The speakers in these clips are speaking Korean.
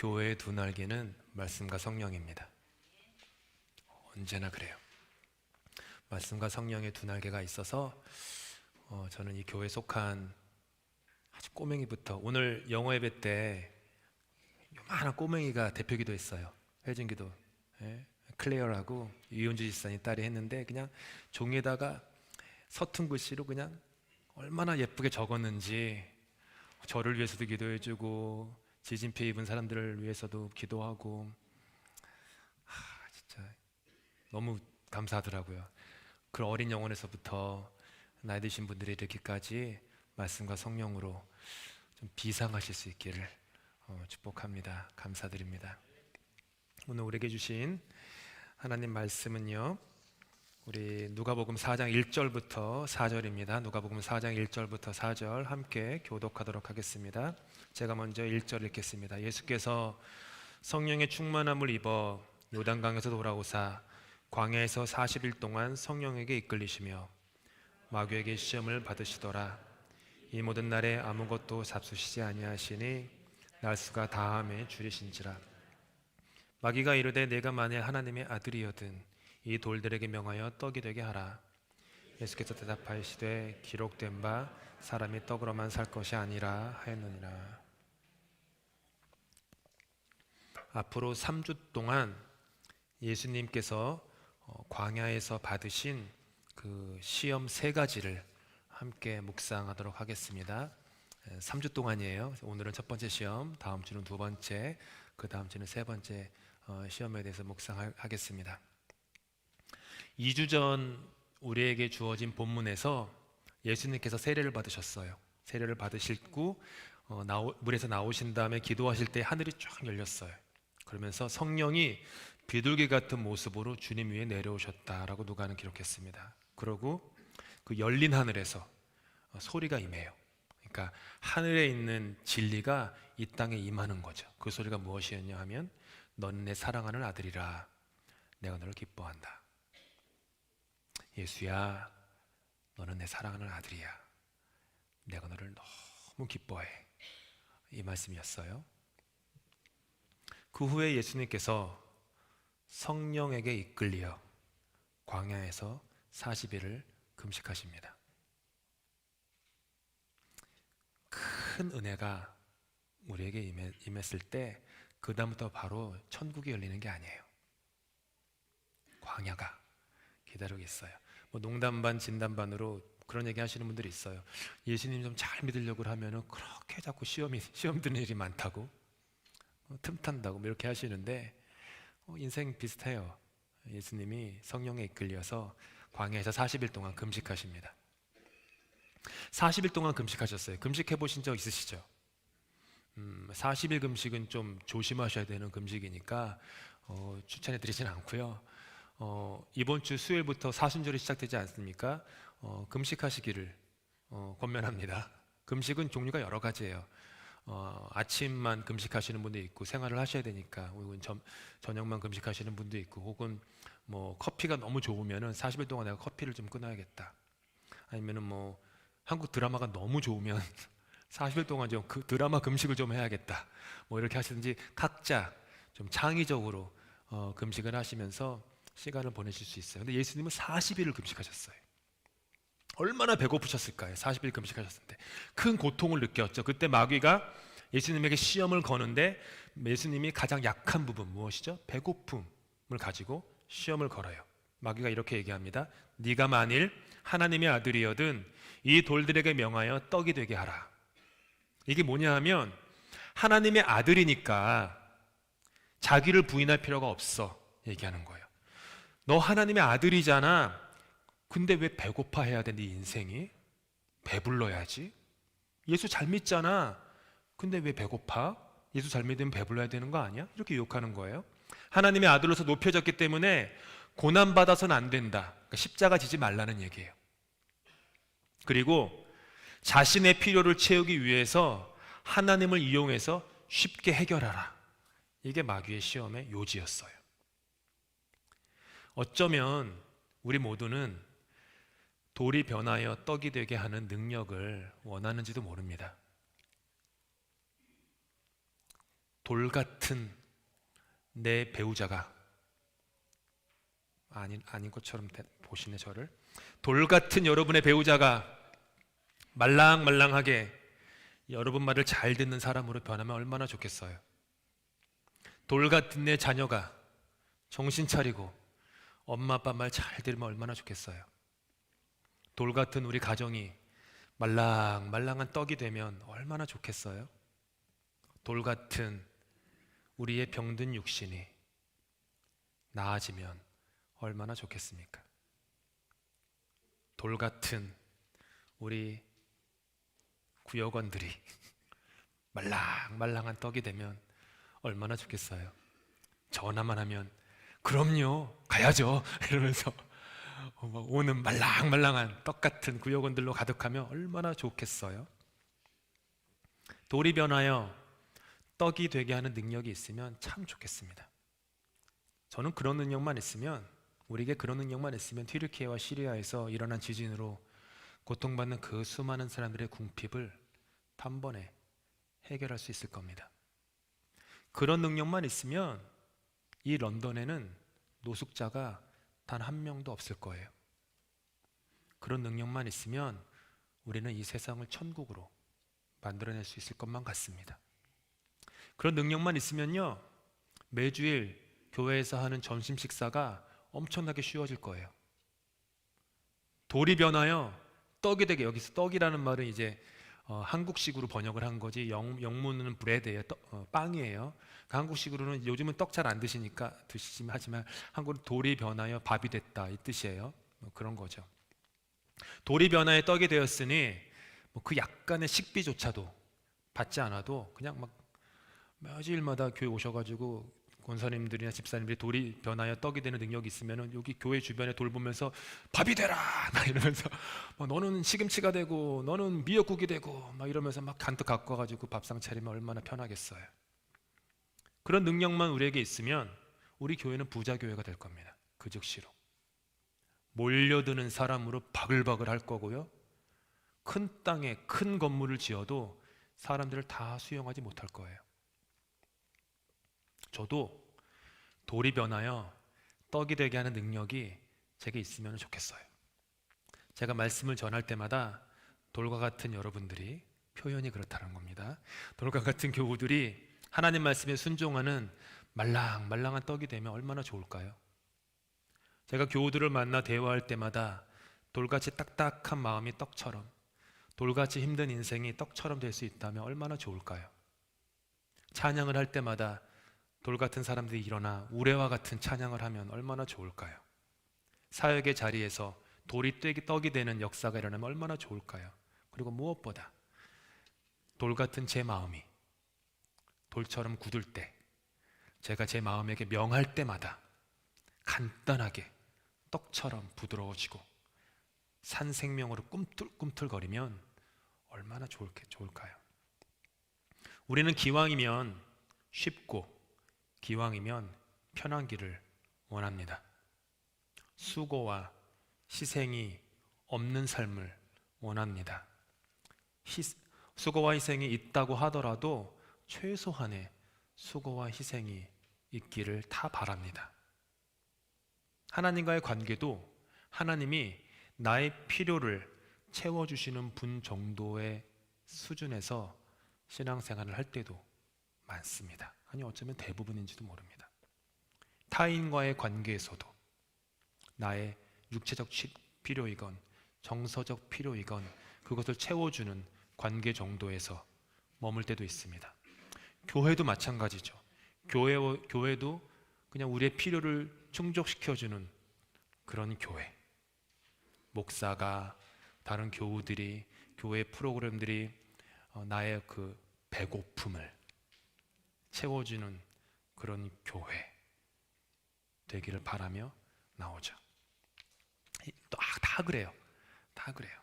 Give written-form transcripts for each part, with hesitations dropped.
교회의 두 날개는 말씀과 성령입니다. 언제나 그래요. 말씀과 성령의 두 날개가 있어서 저는 이 교회에 속한 아주 꼬맹이부터, 오늘 영어 예배 때 요만한 꼬맹이가 대표기도 했어요. 회중기도. 예? 클레어라고 이은주 집사님 딸이 했는데, 그냥 종이에다가 서툰 글씨로 그냥 얼마나 예쁘게 적었는지, 저를 위해서도 기도해주고 지진 피해 입은 사람들을 위해서도 기도하고, 진짜 너무 감사하더라고요. 그 어린 영혼에서부터 나이 드신 분들이 이렇게까지 말씀과 성령으로 좀 비상하실 수 있기를 축복합니다. 감사드립니다. 오늘 우리에게 주신 하나님 말씀은요, 우리 누가복음 4장 1절부터 4절입니다. 누가복음 4장 1절부터 4절 함께 교독하도록 하겠습니다. 제가 먼저 1절 읽겠습니다. 예수께서 성령의 충만함을 입어 요단강에서 돌아오사 광야에서 40일 동안 성령에게 이끌리시며 마귀에게 시험을 받으시더라. 이 모든 날에 아무것도 잡수시지 아니하시니 날수가 다함에 줄이신지라. 마귀가 이르되 내가 만일 하나님의 아들이거든 이 돌들에게 명하여 떡이 되게 하라. 예수께서 대답하시되 기록된 바 사람이 떡으로만 살 것이 아니라 하였느니라. 앞으로 3주 동안 예수님께서 광야에서 받으신 그 시험 3가지를 함께 묵상하도록 하겠습니다. 3주 동안이에요. 오늘은 첫 번째 시험, 다음 주는 두 번째, 그 다음 주는 세 번째 시험에 대해서 묵상하겠습니다. 2주 전 우리에게 주어진 본문에서 예수님께서 세례를 받으셨어요. 세례를 받으시고 물에서 나오신 다음에 기도하실 때 하늘이 쫙 열렸어요. 그러면서 성령이 비둘기 같은 모습으로 주님 위에 내려오셨다라고 누가는 기록했습니다. 그리고 그 열린 하늘에서 소리가 임해요. 그러니까 하늘에 있는 진리가 이 땅에 임하는 거죠. 그 소리가 무엇이었냐 하면 너는 내 사랑하는 아들이라 내가 너를 기뻐한다. 예수야, 너는 내 사랑하는 아들이야. 내가 너를 너무 기뻐해. 이 말씀이었어요. 그 후에 예수님께서 성령에게 이끌려 광야에서 40일을 금식하십니다. 큰 은혜가 우리에게 임했을 때 그 다음부터 바로 천국이 열리는 게 아니에요. 광야가 기다리고 있어요. 농담 반 진담 반으로 그런 얘기 하시는 분들이 있어요. 예수님 좀 잘 믿으려고 하면은 그렇게 자꾸 시험 드는 일이 많다고, 틈탄다고 이렇게 하시는데 인생 비슷해요. 예수님이 성령에 이끌려서 광야에서 40일 동안 금식하십니다. 40일 동안 금식하셨어요. 금식해 보신 적 있으시죠? 40일 금식은 좀 조심하셔야 되는 금식이니까 추천해 드리진 않고요. 이번 주 수요일부터 사순절이 시작되지 않습니까? 금식하시기를 권면합니다. 금식은 종류가 여러 가지예요. 아침만 금식하시는 분도 있고, 생활을 하셔야 되니까, 혹은 저녁만 금식하시는 분도 있고, 혹은 커피가 너무 좋으면은 40일 동안 내가 커피를 좀 끊어야겠다. 아니면은 한국 드라마가 너무 좋으면 40일 동안 좀 그 드라마 금식을 좀 해야겠다. 이렇게 하시든지 각자 좀 창의적으로 금식을 하시면서 시간을 보내실 수 있어요. 근데 예수님은 40일을 금식하셨어요. 얼마나 배고프셨을까요? 40일 금식하셨는데 큰 고통을 느꼈죠. 그때 마귀가 예수님에게 시험을 거는데 예수님이 가장 약한 부분 무엇이죠? 배고픔을 가지고 시험을 걸어요. 마귀가 이렇게 얘기합니다. 네가 만일 하나님의 아들이거든 이 돌들에게 명하여 떡이 되게 하라. 이게 뭐냐 하면 하나님의 아들이니까 자기를 부인할 필요가 없어 얘기하는 거예요. 너 하나님의 아들이잖아. 근데 왜 배고파해야 돼? 네 인생이 배불러야지. 예수 잘 믿잖아. 근데 왜 배고파? 예수 잘 믿으면 배불러야 되는 거 아니야? 이렇게 유혹하는 거예요. 하나님의 아들로서 높여졌기 때문에 고난받아서는 안 된다. 그러니까 십자가 지지 말라는 얘기예요. 그리고 자신의 필요를 채우기 위해서 하나님을 이용해서 쉽게 해결하라. 이게 마귀의 시험의 요지였어요. 어쩌면 우리 모두는 돌이 변하여 떡이 되게 하는 능력을 원하는지도 모릅니다. 돌 같은 내 배우자가 아닌 것처럼 보시네 저를. 돌 같은 여러분의 배우자가 말랑말랑하게 여러분 말을 잘 듣는 사람으로 변하면 얼마나 좋겠어요. 돌 같은 내 자녀가 정신 차리고 엄마 아빠 말 잘 들으면 얼마나 좋겠어요. 돌 같은 우리 가정이 말랑말랑한 떡이 되면 얼마나 좋겠어요. 돌 같은 우리의 병든 육신이 나아지면 얼마나 좋겠습니까? 돌 같은 우리 구역원들이 말랑말랑한 떡이 되면 얼마나 좋겠어요. 전화만 하면 그럼요 가야죠 이러면서 오는 말랑말랑한 떡 같은 구역원들로 가득하면 얼마나 좋겠어요. 돌이 변하여 떡이 되게 하는 능력이 있으면 참 좋겠습니다. 저는 그런 능력만 있으면, 우리에게 그런 능력만 있으면 튀르키예와 시리아에서 일어난 지진으로 고통받는 그 수많은 사람들의 궁핍을 단번에 해결할 수 있을 겁니다. 그런 능력만 있으면 이 런던에는 노숙자가 단 한 명도 없을 거예요. 그런 능력만 있으면 우리는 이 세상을 천국으로 만들어낼 수 있을 것만 같습니다. 그런 능력만 있으면요, 매주일 교회에서 하는 점심 식사가 엄청나게 쉬워질 거예요. 돌이 변하여 떡이 되게, 여기서 떡이라는 말은 이제 한국식으로 번역을 한 거지, 영문은 브레드예요. 빵이에요. 그러니까 한국식으로는 요즘은 떡 잘 안 드시니까 드시지만, 하지만 한국은 돌이 변하여 밥이 됐다 이 뜻이에요. 그런 거죠. 돌이 변하여 떡이 되었으니 그 약간의 식비조차도 받지 않아도 그냥 막 매주일마다 교회 오셔가지고 권사님들이나 집사님들이 돌이 변하여 떡이 되는 능력이 있으면 여기 교회 주변에 돌 보면서 밥이 되라 막 이러면서 너는 시금치가 되고 너는 미역국이 되고 막 이러면서 막 간뜩 갖고 와가지고 밥상 차리면 얼마나 편하겠어요. 그런 능력만 우리에게 있으면 우리 교회는 부자 교회가 될 겁니다. 그 즉시로 몰려드는 사람으로 바글바글 할 거고요, 큰 땅에 큰 건물을 지어도 사람들을 다 수용하지 못할 거예요. 저도 돌이 변하여 떡이 되게 하는 능력이 제게 있으면 좋겠어요. 제가 말씀을 전할 때마다 돌과 같은 여러분들이, 표현이 그렇다는 겁니다, 돌과 같은 교우들이 하나님 말씀에 순종하는 말랑말랑한 떡이 되면 얼마나 좋을까요? 제가 교우들을 만나 대화할 때마다 돌같이 딱딱한 마음이 떡처럼, 돌같이 힘든 인생이 떡처럼 될 수 있다면 얼마나 좋을까요? 찬양을 할 때마다 돌 같은 사람들이 일어나 우레와 같은 찬양을 하면 얼마나 좋을까요? 사역의 자리에서 돌이 떡이 되는 역사가 일어나면 얼마나 좋을까요? 그리고 무엇보다 돌 같은 제 마음이 돌처럼 굳을 때, 제가 제 마음에게 명할 때마다 간단하게 떡처럼 부드러워지고 산 생명으로 꿈틀꿈틀거리면 얼마나 좋을까요? 우리는 기왕이면 쉽고 기왕이면 편한 길을 원합니다. 수고와 희생이 없는 삶을 원합니다. 수고와 희생이 있다고 하더라도 최소한의 수고와 희생이 있기를 다 바랍니다. 하나님과의 관계도 하나님이 나의 필요를 채워주시는 분 정도의 수준에서 신앙생활을 할 때도 많습니다. 아니 어쩌면 대부분인지도 모릅니다. 타인과의 관계에서도 나의 육체적 필요이건 정서적 필요이건 그것을 채워주는 관계 정도에서 머물 때도 있습니다. 교회도 마찬가지죠. 교회도 그냥 우리의 필요를 충족시켜주는 그런 교회, 목사가, 다른 교우들이, 교회 프로그램들이 나의 그 배고픔을 채워주는 그런 교회 되기를 바라며 나오죠. 다 그래요. 다 그래요.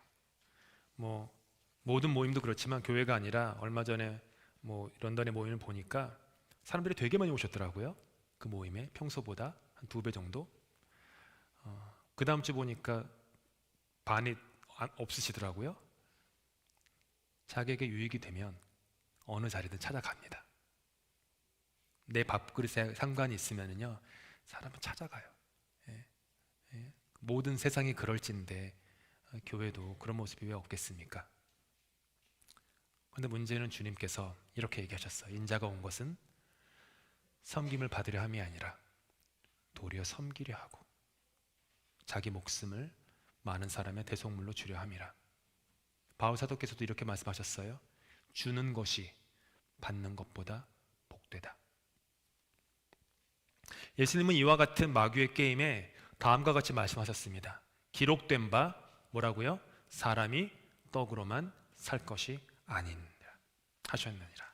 모든 모임도 그렇지만 교회가 아니라 얼마 전에 런던의 모임을 보니까 사람들이 되게 많이 오셨더라고요. 그 모임에 평소보다 한 2배 정도. 그 다음 주 보니까 반이 없으시더라고요. 자기에게 유익이 되면 어느 자리든 찾아갑니다. 내 밥그릇에 상관이 있으면은요, 사람은 찾아가요. 예, 예. 모든 세상이 그럴진데 교회도 그런 모습이 왜 없겠습니까? 그런데 문제는 주님께서 이렇게 얘기하셨어요. 인자가 온 것은 섬김을 받으려 함이 아니라 도리어 섬기려 하고 자기 목숨을 많은 사람의 대속물로 주려 함이라. 바울 사도께서도 이렇게 말씀하셨어요. 주는 것이 받는 것보다 복되다. 예수님은 이와 같은 마귀의 게임에 다음과 같이 말씀하셨습니다. 기록된 바 뭐라고요? 사람이 떡으로만 살 것이 아니니라 하셨느니라.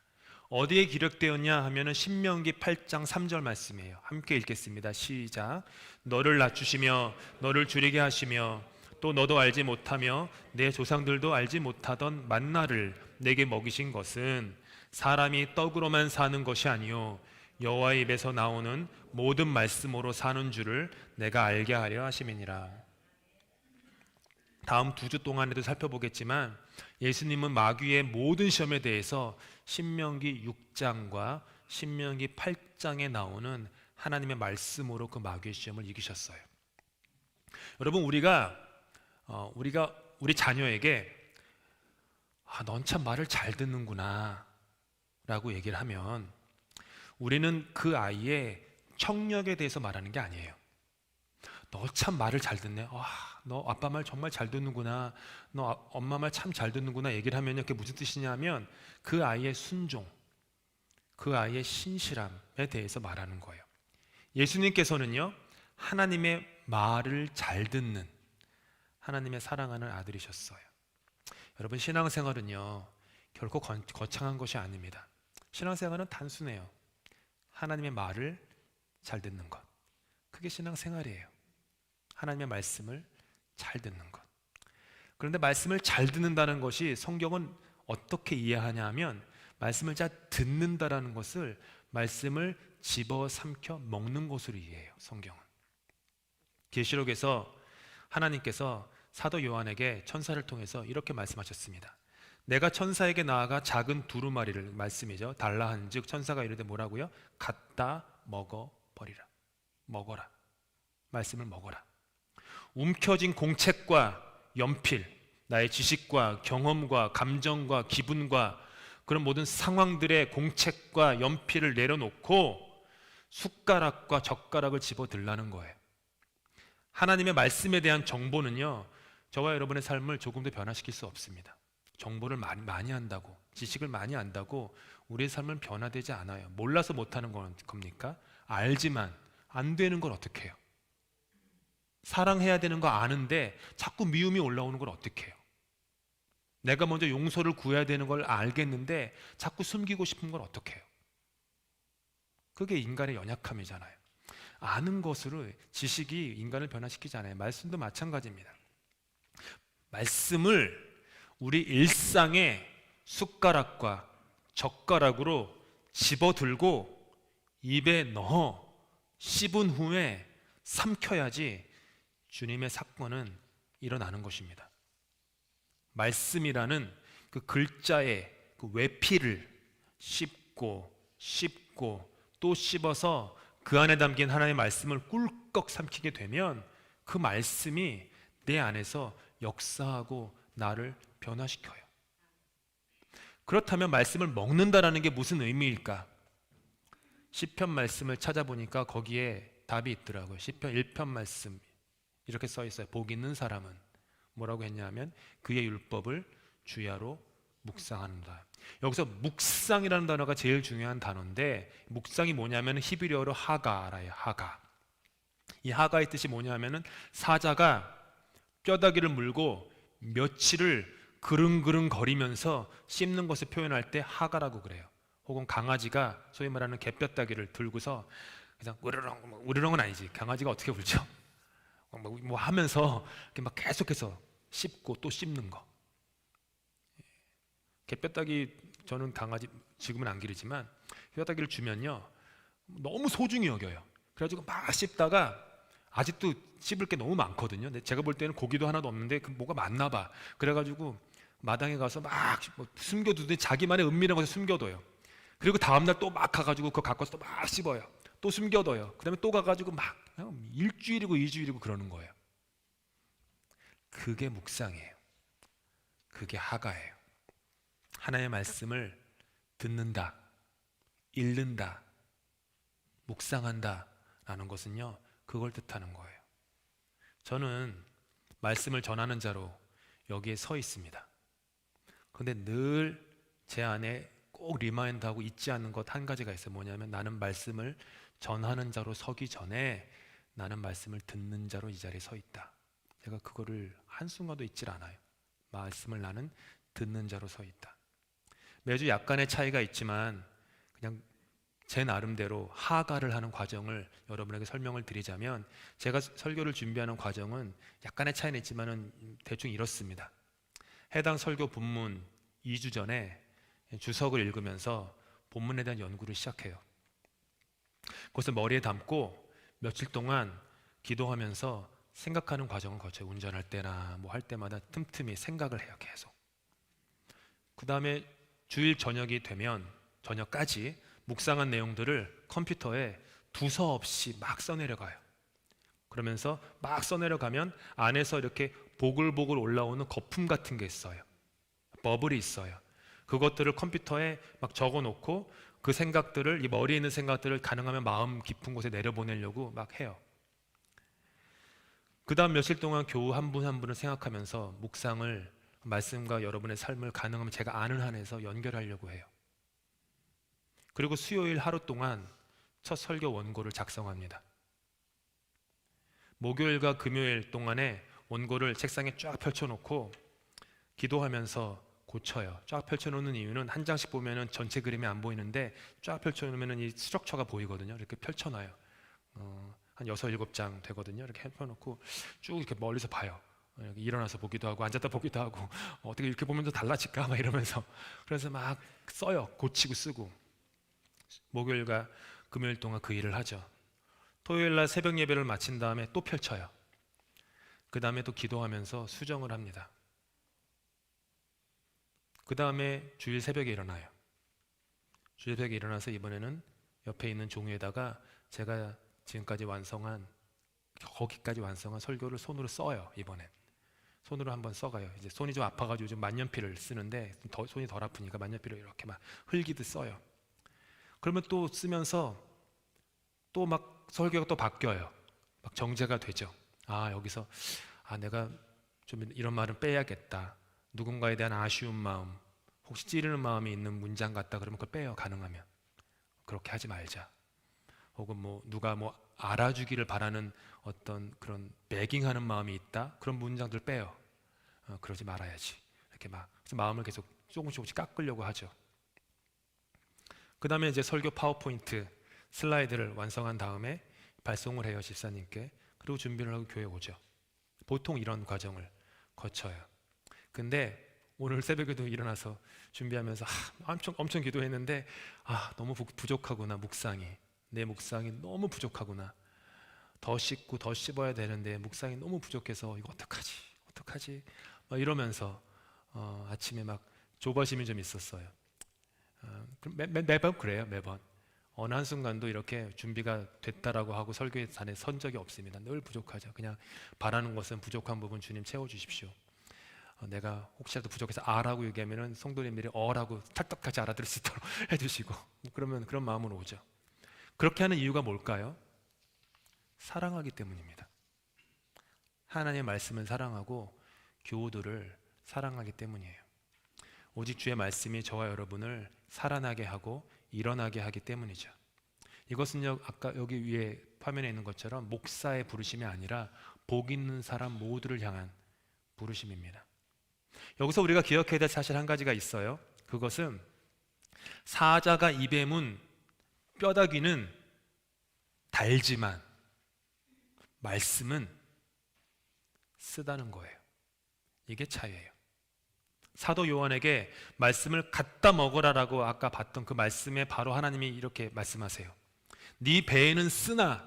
어디에 기록되었냐 하면은 신명기 8장 3절 말씀이에요. 함께 읽겠습니다. 시작. 너를 낮추시며 너를 줄이게 하시며 또 너도 알지 못하며 내 조상들도 알지 못하던 만나를 내게 먹이신 것은 사람이 떡으로만 사는 것이 아니요 여호와의 입에서 나오는 모든 말씀으로 사는 줄을 내가 알게 하려 하심이니라. 다음 2주 동안에도 살펴보겠지만 예수님은 마귀의 모든 시험에 대해서 신명기 6장과 신명기 8장에 나오는 하나님의 말씀으로 그 마귀의 시험을 이기셨어요. 여러분, 우리가 우리 자녀에게 넌 참 말을 잘 듣는구나 라고 얘기를 하면 우리는 그 아이의 청력에 대해서 말하는 게 아니에요. 너 참 말을 잘 듣네. 너 아빠 말 정말 잘 듣는구나. 너 엄마 말 참 잘 듣는구나 얘기를 하면요, 그게 무슨 뜻이냐면 그 아이의 순종, 그 아이의 신실함에 대해서 말하는 거예요. 예수님께서는요, 하나님의 말을 잘 듣는 하나님의 사랑하는 아들이셨어요. 여러분, 신앙생활은요 결코 거창한 것이 아닙니다. 신앙생활은 단순해요. 하나님의 말을 잘 듣는 것, 그게 신앙생활이에요. 하나님의 말씀을 잘 듣는 것. 그런데 말씀을 잘 듣는다는 것이 성경은 어떻게 이해하냐 하면 말씀을 잘 듣는다라는 것을 말씀을 집어삼켜 먹는 것으로 이해해요. 성경은. 계시록에서 하나님께서 사도 요한에게 천사를 통해서 이렇게 말씀하셨습니다. 내가 천사에게 나아가 작은 두루마리를, 말씀이죠, 달라 한즉 천사가 이르되 뭐라고요? 갖다 먹어버리라. 먹어라. 말씀을 먹어라. 움켜진 공책과 연필, 나의 지식과 경험과 감정과 기분과 그런 모든 상황들의 공책과 연필을 내려놓고 숟가락과 젓가락을 집어들라는 거예요. 하나님의 말씀에 대한 정보는요, 저와 여러분의 삶을 조금 더 변화시킬 수 없습니다. 정보를 많이 한다고, 지식을 많이 안다고 우리의 삶은 변화되지 않아요. 몰라서 못하는 겁니까? 알지만 안 되는 걸 어떻게 해요? 사랑해야 되는 거 아는데 자꾸 미움이 올라오는 걸 어떻게 해요? 내가 먼저 용서를 구해야 되는 걸 알겠는데 자꾸 숨기고 싶은 걸 어떻게 해요? 그게 인간의 연약함이잖아요. 아는 것으로 지식이 인간을 변화시키지 않아요. 말씀도 마찬가지입니다. 말씀을 우리 일상의 숟가락과 젓가락으로 집어들고 입에 넣어 씹은 후에 삼켜야지 주님의 사건은 일어나는 것입니다. 말씀이라는 그 글자의 그 외피를 씹고 또 씹어서 그 안에 담긴 하나님의 말씀을 꿀꺽 삼키게 되면 그 말씀이 내 안에서 역사하고 나를 변화시켜요. 그렇다면 말씀을 먹는다라는 게 무슨 의미일까? 시편 말씀을 찾아보니까 거기에 답이 있더라고요. 시편 1편 말씀 이렇게 써 있어요. 복 있는 사람은 뭐라고 했냐면 그의 율법을 주야로 묵상하는다. 여기서 묵상이라는 단어가 제일 중요한 단어인데, 묵상이 뭐냐면 히브리어로 하가라요. 하가. 이 하가의 뜻이 뭐냐면은 사자가 뼈다귀를 물고 며칠을 그릉그릉 거리면서 씹는 것을 표현할 때 하가라고 그래요. 혹은 강아지가 소위 말하는 개뼈다귀를 들고서 그냥 으르렁은 아니지. 강아지가 어떻게 울죠? 뭐 하면서 이렇게 막 계속해서 씹고 또 씹는 거. 개뼈다귀, 저는 강아지 지금은 안 기르지만 뼈다귀를 주면요 너무 소중히 여겨요. 그래가지고 막 씹다가 아직도 씹을 게 너무 많거든요. 근데 제가 볼 때는 고기도 하나도 없는데 그 뭐가 많나 봐. 그래가지고 마당에 가서 막 숨겨두더니 자기만의 은밀한 곳에 숨겨둬요. 그리고 다음날 또 막 가가지고 그거 갖고 와서 또 막 씹어요. 또 숨겨둬요. 그 다음에 또 가가지고 막 일주일이고 이주일이고 그러는 거예요. 그게 묵상이에요. 그게 하가예요. 하나님의 말씀을 듣는다, 읽는다, 묵상한다 라는 것은요, 그걸 뜻하는 거예요. 저는 말씀을 전하는 자로 여기에 서 있습니다. 그런데 늘 제 안에 꼭 리마인드하고 잊지 않는 것 한 가지가 있어요. 뭐냐면 나는 말씀을 전하는 자로 서기 전에 나는 말씀을 듣는 자로 이 자리에 서 있다. 제가 그거를 한순간도 잊질 않아요. 말씀을 나는 듣는 자로 서 있다. 매주 약간의 차이가 있지만 그냥 제 나름대로 하가를 하는 과정을 여러분에게 설명을 드리자면, 제가 설교를 준비하는 과정은 약간의 차이는 있지만 대충 이렇습니다. 해당 설교 본문 2주 전에 주석을 읽으면서 본문에 대한 연구를 시작해요. 그것을 머리에 담고 며칠 동안 기도하면서 생각하는 과정을 거쳐요. 운전할 때나 뭐 할 때마다 틈틈이 생각을 해요. 계속. 그 다음에 주일 저녁이 되면 저녁까지 묵상한 내용들을 컴퓨터에 두서없이 막 써내려가요. 그러면서 막 써내려가면 안에서 이렇게 보글보글 올라오는 거품 같은 게 있어요. 버블이 있어요. 그것들을 컴퓨터에 막 적어놓고 그 생각들을, 이 머리에 있는 생각들을 가능하면 마음 깊은 곳에 내려보내려고 막 해요. 그 다음 며칠 동안 교우 한 분 한 분을 생각하면서 묵상을, 말씀과 여러분의 삶을 가능하면 제가 아는 한에서 연결하려고 해요. 그리고 수요일 하루 동안 첫 설교 원고를 작성합니다. 목요일과 금요일 동안에 원고를 책상에 쫙 펼쳐놓고 기도하면서 고쳐요. 쫙 펼쳐놓는 이유는 한 장씩 보면은 전체 그림이 안 보이는데 쫙 펼쳐놓으면은 이 스트럭처가 보이거든요. 이렇게 펼쳐놔요. 한 6, 7장 되거든요. 이렇게 펼쳐놓고 쭉 이렇게 멀리서 봐요. 이렇게 일어나서 보기도 하고 앉았다 보기도 하고 어떻게 이렇게 보면 더 달라질까 막 이러면서, 그래서 막 써요. 고치고 쓰고. 목요일과 금요일 동안 그 일을 하죠. 토요일날 새벽 예배를 마친 다음에 또 펼쳐요. 그 다음에 또 기도하면서 수정을 합니다. 그 다음에 주일 새벽에 일어나요. 주일 새벽에 일어나서 이번에는 옆에 있는 종이에다가 제가 지금까지 거기까지 완성한 설교를 손으로 써요. 이번엔 손으로 한번 써가요. 이제 손이 좀 아파가지고 요즘 만년필을 쓰는데 손이 덜 아프니까 만년필을 이렇게 막 흘기듯 써요. 그러면 또 쓰면서 또 막 설교가 또 바뀌어요. 막 정제가 되죠. 여기서 내가 좀 이런 말은 빼야겠다. 누군가에 대한 아쉬운 마음, 혹시 찌르는 마음이 있는 문장 같다 그러면 그걸 빼요. 가능하면 그렇게 하지 말자. 혹은 뭐 누가 뭐 알아주기를 바라는 어떤 그런 베깅하는 마음이 있다, 그런 문장들 빼요. 그러지 말아야지. 이렇게 막 그래서 마음을 계속 조금씩 깎으려고 하죠. 그 다음에 이제 설교 파워포인트 슬라이드를 완성한 다음에 발송을 해요, 집사님께. 그리고 준비를 하고 교회에 오죠. 보통 이런 과정을 거쳐요. 근데 오늘 새벽에도 일어나서 준비하면서 엄청 기도했는데 너무 부족하구나. 내 묵상이 너무 부족하구나. 더 씻고 더 씹어야 되는데 묵상이 너무 부족해서 이거 어떡하지 막 이러면서 아침에 막 조바심이 좀 있었어요. 매번 그래요. 매번 어느 한순간도 이렇게 준비가 됐다라고 하고 설교에 산에 선 적이 없습니다. 늘 부족하죠. 그냥 바라는 것은 부족한 부분 주님 채워주십시오. 내가 혹시라도 부족해서 아라고 얘기하면은 성도님들이 어라고 찰떡같이 알아들을 수 있도록 해주시고, 그러면 그런 마음으로 오죠. 그렇게 하는 이유가 뭘까요? 사랑하기 때문입니다. 하나님의 말씀을 사랑하고 교우들을 사랑하기 때문이에요. 오직 주의 말씀이 저와 여러분을 살아나게 하고 일어나게 하기 때문이죠. 이것은요, 아까 여기 위에 화면에 있는 것처럼 목사의 부르심이 아니라 복 있는 사람 모두를 향한 부르심입니다. 여기서 우리가 기억해야 될 사실 한 가지가 있어요. 그것은 사자가 입에 문 뼈다귀는 달지만 말씀은 쓰다는 거예요. 이게 차이예요. 사도 요한에게 말씀을 갖다 먹으라라고 아까 봤던 그 말씀에 바로 하나님이 이렇게 말씀하세요. 네 배에는 쓰나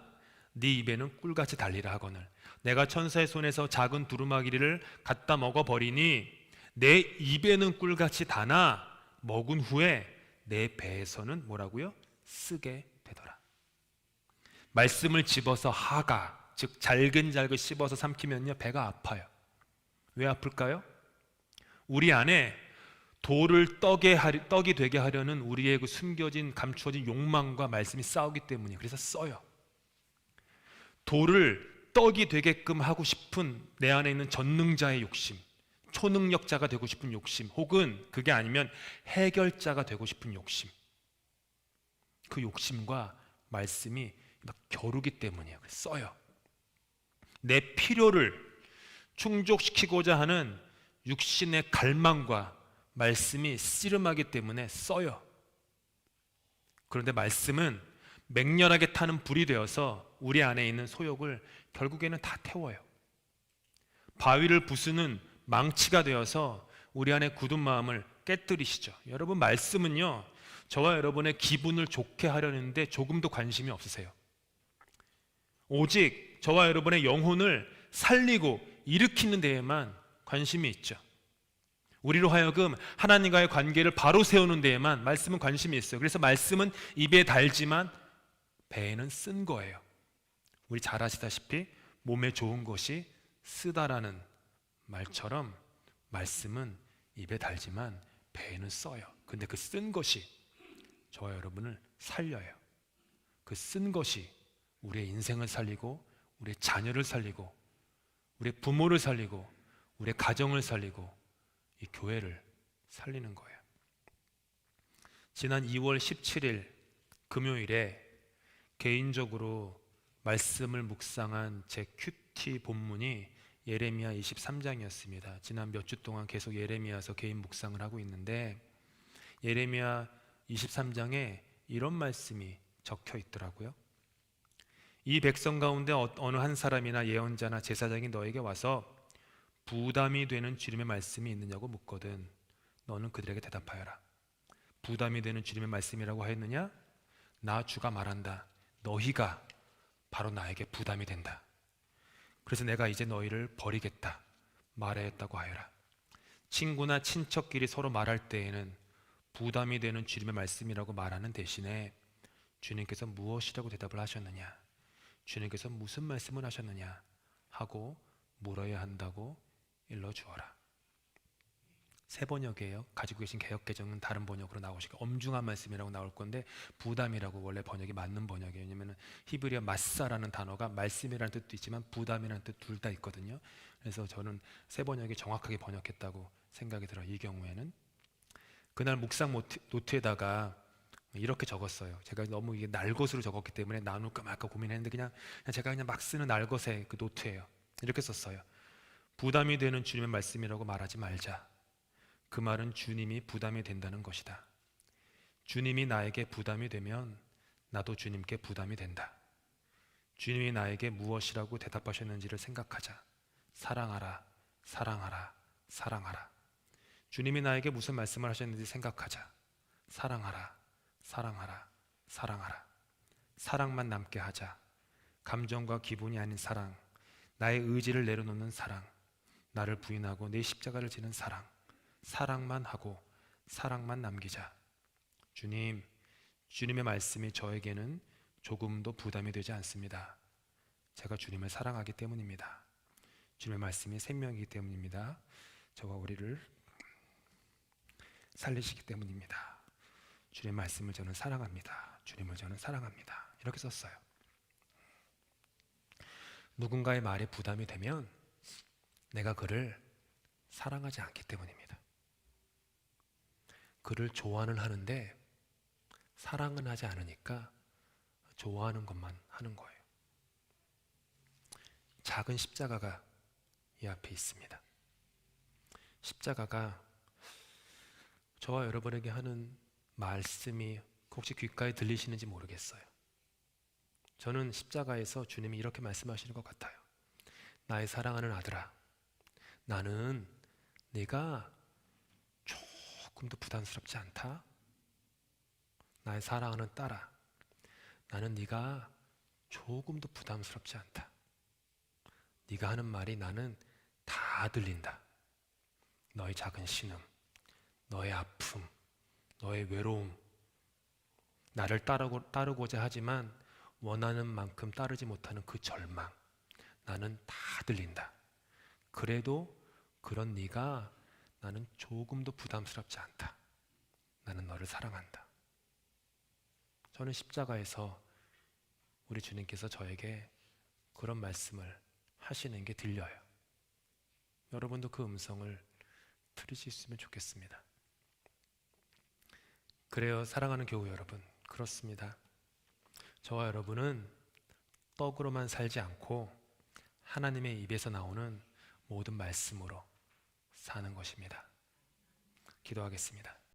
네 입에는 꿀같이 달리라 하거늘 내가 천사의 손에서 작은 두루마기를 갖다 먹어버리니 내 입에는 꿀같이 다나 먹은 후에 내 배에서는 뭐라고요? 쓰게 되더라. 말씀을 집어서 하가, 즉 잘근잘근 씹어서 삼키면요 배가 아파요. 왜 아플까요? 우리 안에 돌을 떡이 되게 하려는 우리의 그 숨겨진 감추어진 욕망과 말씀이 싸우기 때문이에요. 그래서 써요. 돌을 떡이 되게끔 하고 싶은 내 안에 있는 전능자의 욕심, 초능력자가 되고 싶은 욕심, 혹은 그게 아니면 해결자가 되고 싶은 욕심, 그 욕심과 말씀이 막 겨루기 때문이에요. 써요. 내 필요를 충족시키고자 하는 육신의 갈망과 말씀이 씨름하기 때문에 써요. 그런데 말씀은 맹렬하게 타는 불이 되어서 우리 안에 있는 소욕을 결국에는 다 태워요. 바위를 부수는 망치가 되어서 우리 안에 굳은 마음을 깨뜨리시죠. 여러분, 말씀은요 저와 여러분의 기분을 좋게 하려는데 조금도 관심이 없으세요. 오직 저와 여러분의 영혼을 살리고 일으키는 데에만 관심이 있죠. 우리로 하여금 하나님과의 관계를 바로 세우는 데에만 말씀은 관심이 있어요. 그래서 말씀은 입에 달지만 배에는 쓴 거예요. 우리 잘 아시다시피 몸에 좋은 것이 쓰다라는 말처럼 말씀은 입에 달지만 배에는 써요. 근데 그 쓴 것이 저와 여러분을 살려요. 그 쓴 것이 우리의 인생을 살리고 우리의 자녀를 살리고 우리의 부모를 살리고 우리의 가정을 살리고 이 교회를 살리는 거예요. 지난 2월 17일 금요일에 개인적으로 말씀을 묵상한 제 큐티 본문이 예레미야 23장이었습니다. 지난 몇 주 동안 계속 예레미야서 개인 묵상을 하고 있는데 예레미야 23장에 이런 말씀이 적혀 있더라고요. 이 백성 가운데 어느 한 사람이나 예언자나 제사장이 너에게 와서 부담이 되는 주님의 말씀이 있느냐고 묻거든 너는 그들에게 대답하여라. 부담이 되는 주님의 말씀이라고 하였느냐? 나 주가 말한다. 너희가 바로 나에게 부담이 된다. 그래서 내가 이제 너희를 버리겠다 말하였다고 하여라. 친구나 친척끼리 서로 말할 때에는 부담이 되는 주님의 말씀이라고 말하는 대신에 주님께서 무엇이라고 대답을 하셨느냐, 주님께서 무슨 말씀을 하셨느냐 하고 물어야 한다고 일러주어라. 새 번역이에요. 가지고 계신 개역개정은 다른 번역으로 나오시고 엄중한 말씀이라고 나올 건데 부담이라고 원래 번역이 맞는 번역이에요. 왜냐하면 히브리어 마사라는 단어가 말씀이라는 뜻도 있지만 부담이라는 뜻 둘 다 있거든요. 그래서 저는 새 번역이 정확하게 번역했다고 생각이 들어요. 이 경우에는 그날 묵상 노트에다가 이렇게 적었어요. 제가 너무 이게 날것으로 적었기 때문에 나눌까 말까 고민했는데 그냥 제가 그냥 막 쓰는 날것의 그 노트예요. 이렇게 썼어요. 부담이 되는 주님의 말씀이라고 말하지 말자. 그 말은 주님이 부담이 된다는 것이다. 주님이 나에게 부담이 되면 나도 주님께 부담이 된다. 주님이 나에게 무엇이라고 대답하셨는지를 생각하자. 사랑하라, 사랑하라, 사랑하라. 주님이 나에게 무슨 말씀을 하셨는지 생각하자. 사랑하라, 사랑하라, 사랑하라. 사랑만 남게 하자. 감정과 기분이 아닌 사랑, 나의 의지를 내려놓는 사랑, 나를 부인하고 내 십자가를 지는 사랑, 사랑만 하고 사랑만 남기자. 주님, 주님의 말씀이 저에게는 조금도 부담이 되지 않습니다. 제가 주님을 사랑하기 때문입니다. 주님의 말씀이 생명이기 때문입니다. 저와 우리를 살리시기 때문입니다. 주님의 말씀을 저는 사랑합니다. 주님을 저는 사랑합니다. 이렇게 썼어요. 누군가의 말에 부담이 되면 내가 그를 사랑하지 않기 때문입니다. 그를 좋아는 하는데 사랑은 하지 않으니까 좋아하는 것만 하는 거예요. 작은 십자가가 이 앞에 있습니다. 십자가가 저와 여러분에게 하는 말씀이 혹시 귓가에 들리시는지 모르겠어요. 저는 십자가에서 주님이 이렇게 말씀하시는 것 같아요. 나의 사랑하는 아들아, 나는 네가 조금도 부담스럽지 않다. 나의 사랑하는 딸아, 나는 네가 조금도 부담스럽지 않다. 네가 하는 말이 나는 다 들린다. 너의 작은 신음, 너의 아픔, 너의 외로움, 나를 따르고자 하지만 원하는 만큼 따르지 못하는 그 절망, 나는 다 들린다. 그래도 그런 네가 나는 조금도 부담스럽지 않다. 나는 너를 사랑한다. 저는 십자가에서 우리 주님께서 저에게 그런 말씀을 하시는 게 들려요. 여러분도 그 음성을 들을 수 있으면 좋겠습니다. 그래요, 사랑하는 교우 여러분. 그렇습니다. 저와 여러분은 떡으로만 살지 않고 하나님의 입에서 나오는 모든 말씀으로 사는 것입니다. 기도하겠습니다.